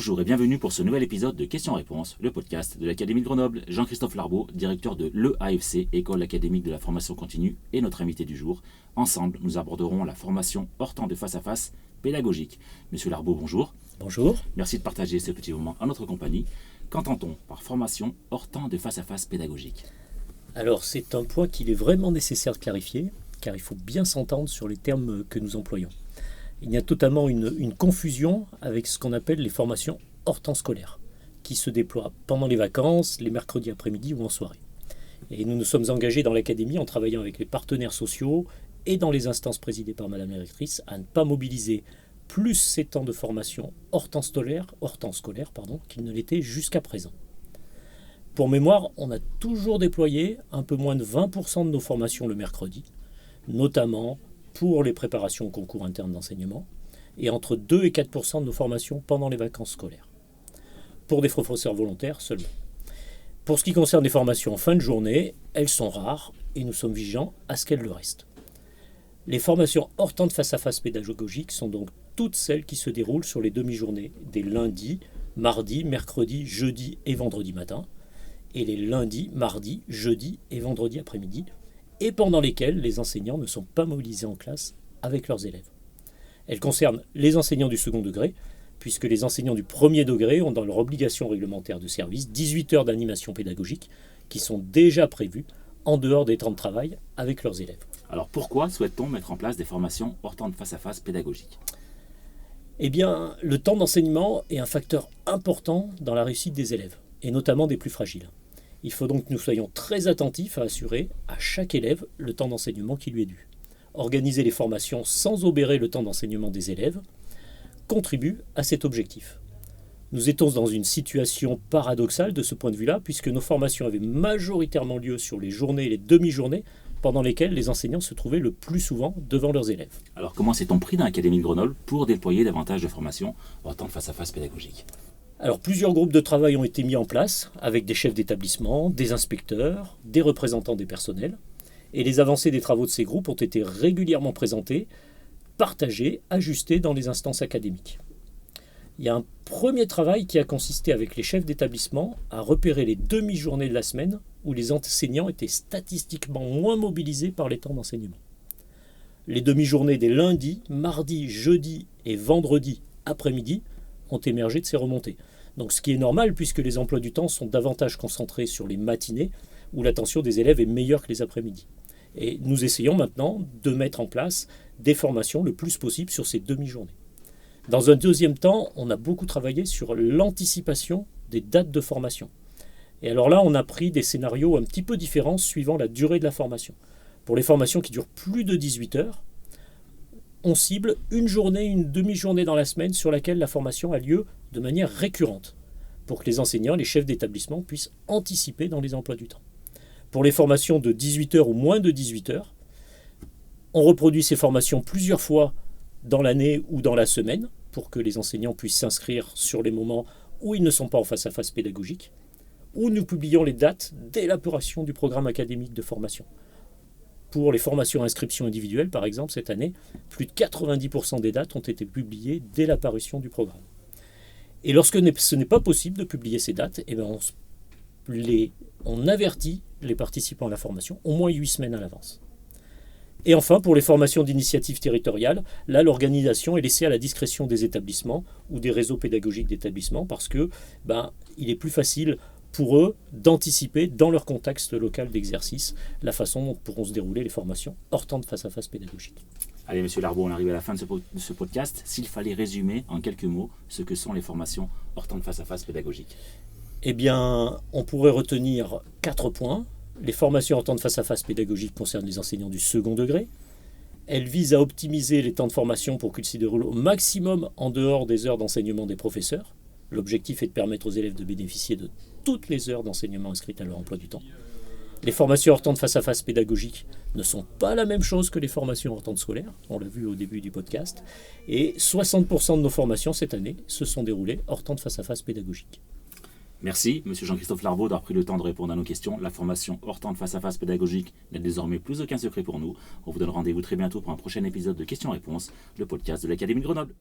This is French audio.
Bonjour et bienvenue pour ce nouvel épisode de Questions-Réponses, le podcast de l'Académie de Grenoble. Jean-Christophe Larbaud, directeur de l'EAFC, École académique de la formation continue, et notre invité du jour. Ensemble, nous aborderons la formation hors temps de face-à-face pédagogique. Monsieur Larbaud, bonjour. Bonjour. Merci de partager ce petit moment à notre compagnie. Qu'entend-on par formation hors temps de face-à-face pédagogique ? Alors, c'est un point qu'il est vraiment nécessaire de clarifier, car il faut bien s'entendre sur les termes que nous employons. Il y a totalement une confusion avec ce qu'on appelle les formations hors temps scolaire, qui se déploient pendant les vacances, les mercredis après-midi ou en soirée. Et nous nous sommes engagés dans l'académie en travaillant avec les partenaires sociaux et dans les instances présidées par Madame la rectrice à ne pas mobiliser plus ces temps de formation hors temps scolaire, qu'ils ne l'étaient jusqu'à présent. Pour mémoire, on a toujours déployé un peu moins de 20% de nos formations le mercredi, notamment pour les préparations au concours interne d'enseignement, et entre 2 et 4% de nos formations pendant les vacances scolaires. Pour des professeurs volontaires seulement. Pour ce qui concerne les formations en fin de journée, elles sont rares et nous sommes vigilants à ce qu'elles le restent. Les formations hors temps de face-à-face pédagogique sont donc toutes celles qui se déroulent sur les demi-journées des lundis, mardis, mercredis, jeudis et vendredis matin, et les lundis, mardis, jeudis et vendredis après-midi, et pendant lesquelles les enseignants ne sont pas mobilisés en classe avec leurs élèves. Elles concernent les enseignants du second degré, puisque les enseignants du premier degré ont dans leur obligation réglementaire de service 18 heures d'animation pédagogique qui sont déjà prévues en dehors des temps de travail avec leurs élèves. Alors pourquoi souhaite-t-on mettre en place des formations hors temps de face-à-face pédagogique ? Eh bien, le temps d'enseignement est un facteur important dans la réussite des élèves, et notamment des plus fragiles. Il faut donc que nous soyons très attentifs à assurer à chaque élève le temps d'enseignement qui lui est dû. Organiser les formations sans obérer le temps d'enseignement des élèves contribue à cet objectif. Nous étions dans une situation paradoxale de ce point de vue-là, puisque nos formations avaient majoritairement lieu sur les journées et les demi-journées pendant lesquelles les enseignants se trouvaient le plus souvent devant leurs élèves. Alors comment s'est-on pris dans l'Académie de Grenoble pour déployer davantage de formations hors temps de face-à-face pédagogique ? Alors, plusieurs groupes de travail ont été mis en place avec des chefs d'établissement, des inspecteurs, des représentants des personnels. Et les avancées des travaux de ces groupes ont été régulièrement présentées, partagées, ajustées dans les instances académiques. Il y a un premier travail qui a consisté avec les chefs d'établissement à repérer les demi-journées de la semaine où les enseignants étaient statistiquement moins mobilisés par les temps d'enseignement. Les demi-journées des lundis, mardis, jeudis et vendredis après-midi ont émergé de ces remontées. Donc ce qui est normal puisque les emplois du temps sont davantage concentrés sur les matinées où l'attention des élèves est meilleure que les après-midi. Et nous essayons maintenant de mettre en place des formations le plus possible sur ces demi-journées. Dans un deuxième temps, on a beaucoup travaillé sur l'anticipation des dates de formation. Et alors là, on a pris des scénarios un petit peu différents suivant la durée de la formation. Pour les formations qui durent plus de 18 heures, on cible une journée, une demi-journée dans la semaine sur laquelle la formation a lieu de manière récurrente, pour que les enseignants, les chefs d'établissement puissent anticiper dans les emplois du temps. Pour les formations de 18 heures ou moins de 18 heures, on reproduit ces formations plusieurs fois dans l'année ou dans la semaine, pour que les enseignants puissent s'inscrire sur les moments où ils ne sont pas en face-à-face pédagogique, où nous publions les dates d'élaboration du programme académique de formation. Pour les formations à inscription individuelle, par exemple, cette année, plus de 90% des dates ont été publiées dès la parution du programme. Et lorsque ce n'est pas possible de publier ces dates, eh bien on avertit les participants à la formation au moins 8 semaines à l'avance. Et enfin, pour les formations d'initiative territoriale, là, l'organisation est laissée à la discrétion des établissements ou des réseaux pédagogiques d'établissements parce que il est plus facile pour eux d'anticiper dans leur contexte local d'exercice la façon dont pourront se dérouler les formations hors temps de face-à-face pédagogique. Allez, Monsieur Larbaud, on arrive à la fin de ce podcast. S'il fallait résumer en quelques mots ce que sont les formations hors temps de face-à-face pédagogique. Eh bien, on pourrait retenir 4 points. Les formations hors temps de face-à-face pédagogique concernent les enseignants du second degré. Elles visent à optimiser les temps de formation pour qu'ils s'y déroulent au maximum en dehors des heures d'enseignement des professeurs. L'objectif est de permettre aux élèves de bénéficier de toutes les heures d'enseignement inscrites à leur emploi du temps. Les formations hors temps de face-à-face pédagogique ne sont pas la même chose que les formations hors temps de scolaire, on l'a vu au début du podcast, et 60% de nos formations cette année se sont déroulées hors temps de face-à-face pédagogique. Merci, Monsieur Jean-Christophe Larbaud, d'avoir pris le temps de répondre à nos questions. La formation hors temps de face-à-face pédagogique n'est désormais plus aucun secret pour nous. On vous donne rendez-vous très bientôt pour un prochain épisode de Questions-Réponses, le podcast de l'Académie de Grenoble.